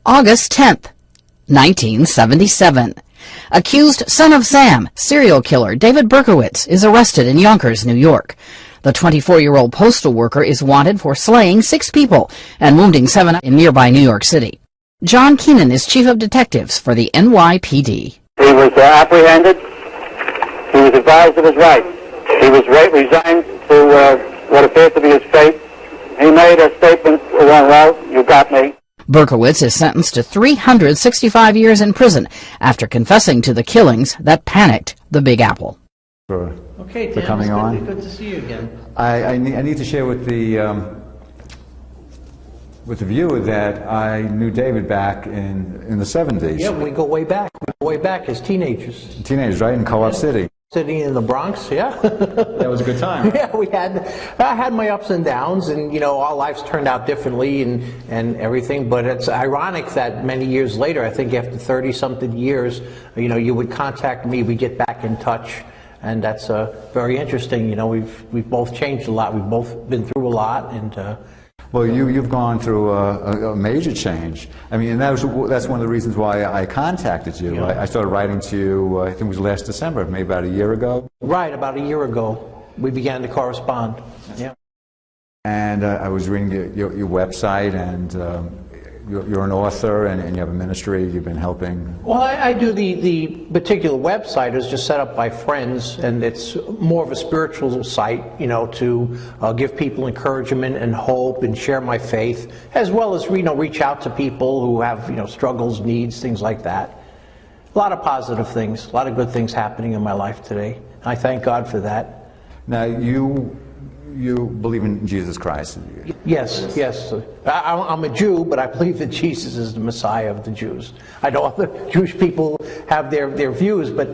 August 10th, 1977. Accused son of Sam, serial killer David Berkowitz, is arrested in Yonkers, New York. The 24-year-old postal worker is wanted for slaying 6 people and wounding 7 in nearby New York City. John Keenan is chief of detectives for the NYPD. He was apprehended. He was advised of his rights. He was resigned to what appeared to be his fate. He made a statement, well, you got me. Berkowitz is sentenced to 365 years in prison after confessing to the killings that panicked the Big Apple. Okay, for coming on. Good to see you again. I need to share with the viewer that I knew David back in the 70s. Yeah, we go way back. We go way back as teenagers. Teenagers, right? In Co-op City. Sitting in the Bronx, yeah. That was a good time. Yeah, I had my ups and downs, and you know, our lives turned out differently and everything. But it's ironic that many years later, I think after 30-something years, you know, you would contact me, we get back in touch, and that's very interesting. You know, we've both changed a lot. We've both been through a lot, and. Well, you've gone through a major change. I mean, and that's one of the reasons why I contacted you. Yeah. I started writing to you, I think it was last December, maybe about a year ago. Right, about a year ago, we began to correspond. Yeah. And I was reading your website, and you're an author, and you have a ministry. You've been helping. Well, I do the particular website is just set up by friends, and it's more of a spiritual site, you know, to give people encouragement and hope and share my faith, as well as, you know, reach out to people who have, you know, struggles, needs, things like that. A lot of positive things, a lot of good things happening in my life today. I thank God for that. Now, you believe in Jesus Christ? Yes, yes. I'm a Jew, but I believe that Jesus is the Messiah of the Jews. I know other Jewish people have their views, but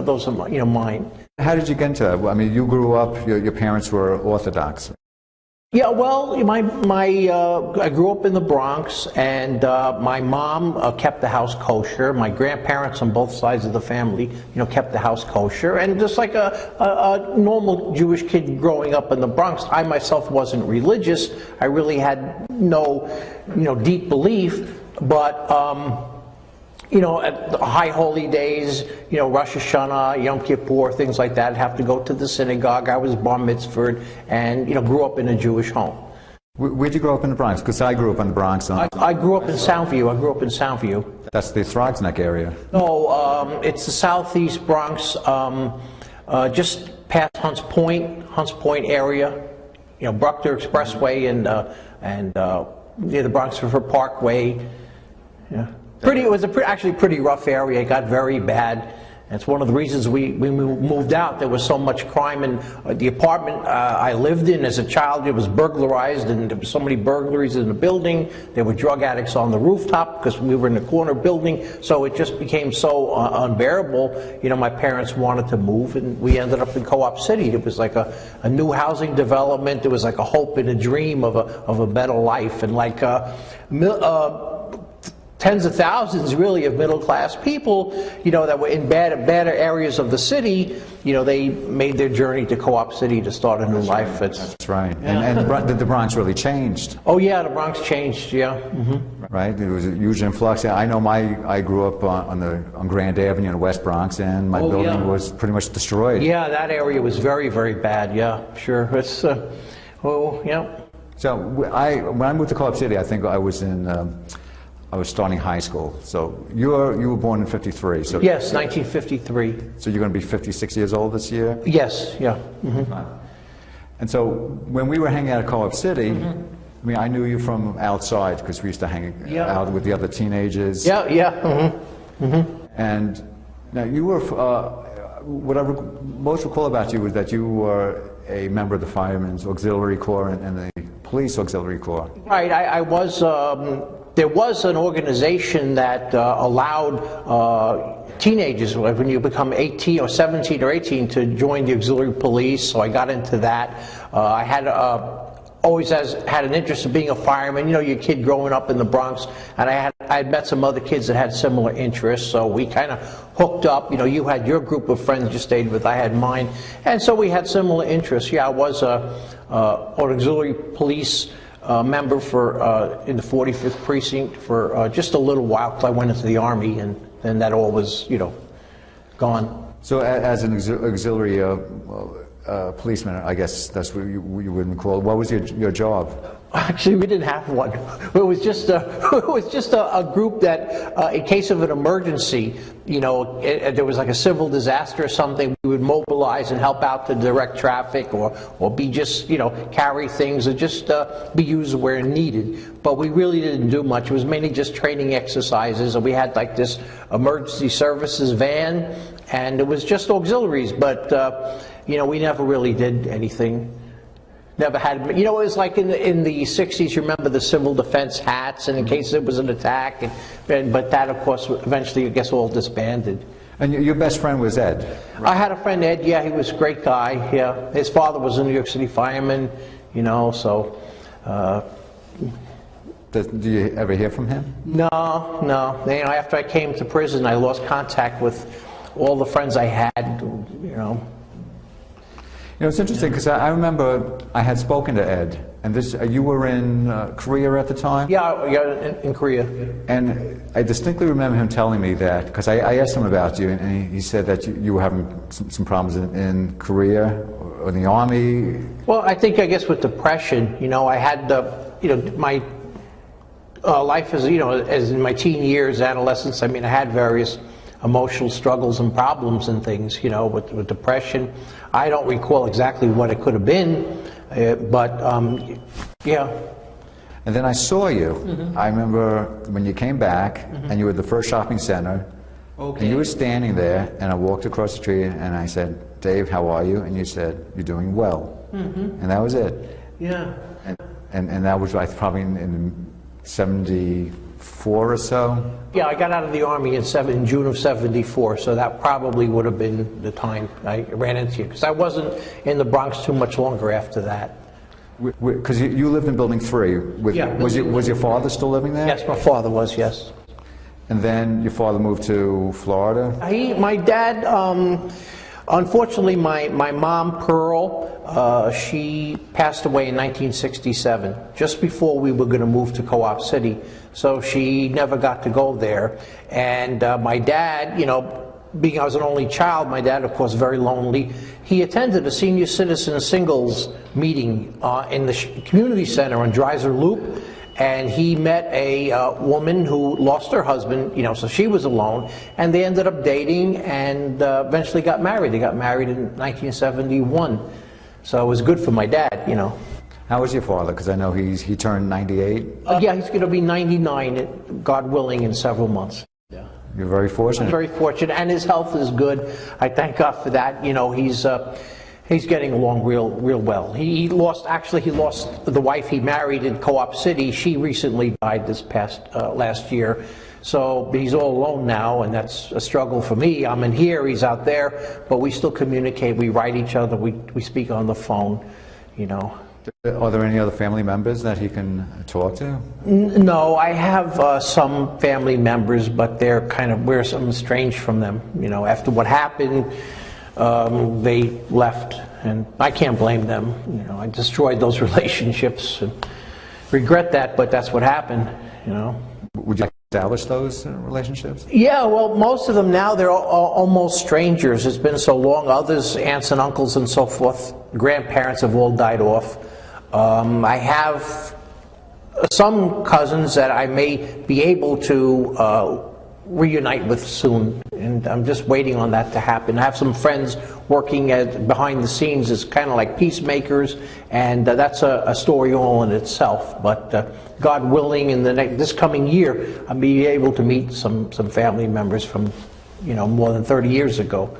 those are, you know, mine. How did you get into that? I mean, you grew up, your parents were Orthodox. Yeah, well, I grew up in the Bronx, and my mom kept the house kosher. My grandparents on both sides of the family, you know, kept the house kosher. And just like a normal Jewish kid growing up in the Bronx, I myself wasn't religious. I really had no, you know, deep belief, but you know, at the high holy days, you know, Rosh Hashanah, Yom Kippur, things like that, I'd have to go to the synagogue. I was bar mitzvahed and, you know, grew up in a Jewish home. Where'd you grow up in the Bronx? Because I grew up in the Bronx. I grew up in Soundview. I grew up in Soundview. That's the Throgsneck area. No, it's the southeast Bronx, just past Hunts Point area, you know, Bruckner Expressway and near the Bronx River Parkway. Yeah. It was actually pretty rough area. It got very bad. It's one of the reasons we moved out. There was so much crime in the apartment I lived in as a child. It was burglarized, and there were so many burglaries in the building. There were drug addicts on the rooftop because we were in a corner building. So it just became so unbearable. You know, my parents wanted to move, and we ended up in Co-op City. It was like a new housing development. It was like a hope and a dream of a better life, and like tens of thousands, really, of middle-class people, you know, that were in better areas of the city. You know, they made their journey to Co-op City to start a new life. That's right. Yeah. And the Bronx really changed. Oh yeah, the Bronx changed. Yeah. Mm-hmm. Right. There was a huge influx. I know I grew up on Grand Avenue in the West Bronx, and my building was pretty much destroyed. Yeah, that area was very, very bad. Yeah, sure. It's yeah. So when I moved to Co-op City, I think I was starting high school. So you were born in '53. So yes, 1953. So you're going to be 56 years old this year? Yes, yeah. Mm-hmm. Right. And so when we were hanging out at Co-op City, I mean, I knew you from outside because we used to hang out with the other teenagers. Yeah, yeah. Mm-hmm. Mm-hmm. And now you were, what I most recall about you was that you were a member of the Firemen's Auxiliary Corps and the Police Auxiliary Corps. Right, I was. There was an organization that allowed teenagers, when you become 18 or 17 or 18, to join the auxiliary police, so I got into that. I had always had an interest in being a fireman. You know, you're a kid growing up in the Bronx, and I had met some other kids that had similar interests, so we kind of hooked up. You know, you had your group of friends you stayed with, I had mine, and so we had similar interests. Yeah, I was an auxiliary police member for in the 45th precinct for just a little while, because I went into the Army, and then that all was, you know, gone. So as an auxiliary policeman, I guess that's what you wouldn't call it. What was your job? Actually, we didn't have one. It was just a group that, in case of an emergency, you know, there was like a civil disaster or something, we would mobilize and help out to direct traffic, or be just, you know, carry things, or just be used where needed. But we really didn't do much. It was mainly just training exercises, and we had like this emergency services van, and it was just auxiliaries. But you know, we never really did anything. Never had, you know, it was like in the 60s, you remember the civil defense hats, and in case there was an attack, but that, of course, eventually, I guess, all disbanded. And your best friend was Ed? Right? I had a friend, Ed, yeah, he was a great guy, yeah. His father was a New York City fireman, you know, so. Do you ever hear from him? No. You know, after I came to prison, I lost contact with all the friends I had, you know. You know, it's interesting because I remember I had spoken to Ed, and you were in Korea at the time? Yeah, in Korea. And I distinctly remember him telling me that, because I asked him about you, and he said that you were having some problems in Korea or in the Army. Well, I guess with depression, you know, I had, you know, my life as, you know, as in my teen years, adolescence, I mean, I had various emotional struggles and problems and things, you know, with depression. I don't recall exactly what it could have been, but yeah. And then I saw you. Mm-hmm. I remember when you came back, mm-hmm. and you were at the first shopping center, okay. And you were standing there, and I walked across the street, and I said, "Dave, how are you?" And you said, "You're doing well." Mm-hmm. And that was it. Yeah. And that was probably in 74 or so? Yeah, I got out of the Army in June of 74, so that probably would have been the time I ran into you, because I wasn't in the Bronx too much longer after that. Because you lived in Building 3. Yeah. Was your father still living there? Yes, my father was, yes. And then your father moved to Florida? My dad, unfortunately, my mom, Pearl, she passed away in 1967, just before we were going to move to Co-op City. So she never got to go there. And my dad, you know, being I was an only child, my dad, of course, very lonely. He attended a senior citizen singles meeting in the community center on Dreiser Loop. And he met a woman who lost her husband, you know, so she was alone. And they ended up dating and eventually got married. They got married in 1971. So it was good for my dad, you know. How was your father? Because I know he turned 98. Yeah, he's going to be 99, God willing, in several months. Yeah. You're very fortunate. I'm very fortunate, and his health is good. I thank God for that. You know, he's getting along real well. He lost the wife he married in Co-op City. She recently died this past last year. So he's all alone now, and that's a struggle for me. I'm in here, he's out there, but we still communicate. We write each other. We speak on the phone, you know. Are there any other family members that he can talk to? No, I have some family members, but we're some estranged from them. You know, after what happened, they left, and I can't blame them. You know, I destroyed those relationships and regret that, but that's what happened, you know. Would you establish those relationships? Yeah, well, most of them now, they're almost strangers. It's been so long. Others, aunts and uncles and so forth, grandparents have all died off. I have some cousins that I may be able to reunite with soon, and I'm just waiting on that to happen. I have some friends working behind the scenes as kind of like peacemakers, and that's a story all in itself. But God willing, in this coming year, I'll be able to meet some family members from, you know, more than 30 years ago.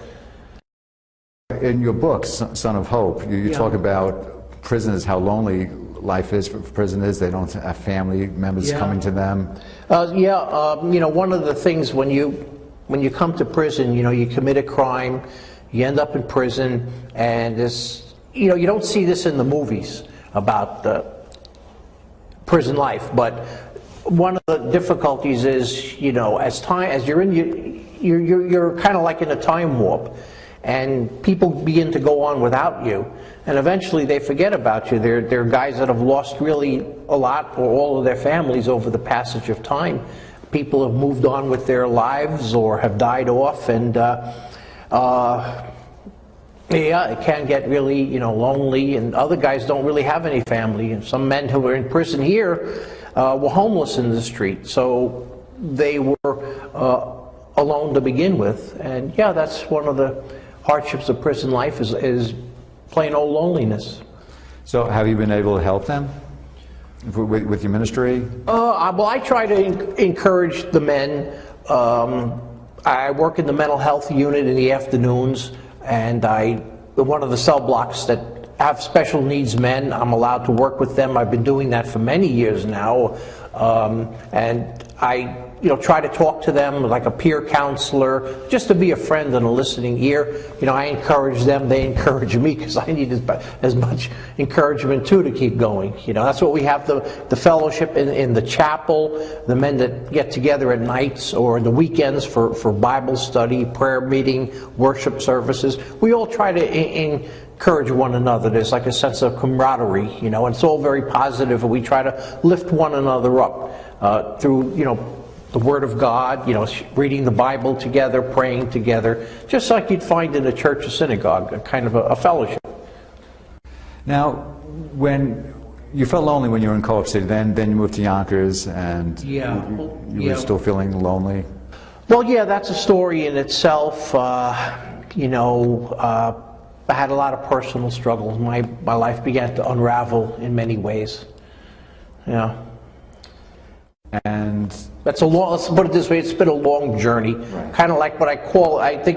In your book, Son of Hope, you talk about prisoners, how lonely life is for prisoners. They don't have family members coming to them. You know, one of the things when you come to prison, you know, you commit a crime, you end up in prison, and this, you know, you don't see this in the movies about prison life, but one of the difficulties is, you know, as you're in, you're kind of like in a time warp, and people begin to go on without you, and eventually they forget about you. There are guys that have lost really a lot, or all of their families, over the passage of time. People have moved on with their lives or have died off, and yeah, it can get really, you know, lonely, and other guys don't really have any family. And some men who were in prison here were homeless in the street, so they were alone to begin with. And yeah, that's one of the hardships of prison life, is plain old loneliness. So have you been able to help them with your ministry? Well, I try to encourage the men. I work in the mental health unit in the afternoons, and one of the cell blocks that have special needs men, I'm allowed to work with them. I've been doing that for many years now, and I try to talk to them like a peer counselor, just to be a friend and a listening ear. I encourage them, they encourage me, because I need as much encouragement too to keep going. That's what we have, the fellowship in the chapel, the men that get together at nights or the weekends for Bible study, prayer meeting, worship services. We all try to encourage one another. There's like a sense of camaraderie, and it's all very positive, and we try to lift one another up through, the Word of God, reading the Bible together, praying together, just like you'd find in a church or synagogue, a kind of a fellowship. Now, when you felt lonely when you were in Co-op City, then you moved to Yonkers, and you were still feeling lonely? Well, yeah, that's a story in itself. I had a lot of personal struggles. My life began to unravel in many ways. Yeah. And let's put it this way, it's been a long journey. Right. Kind of like what I think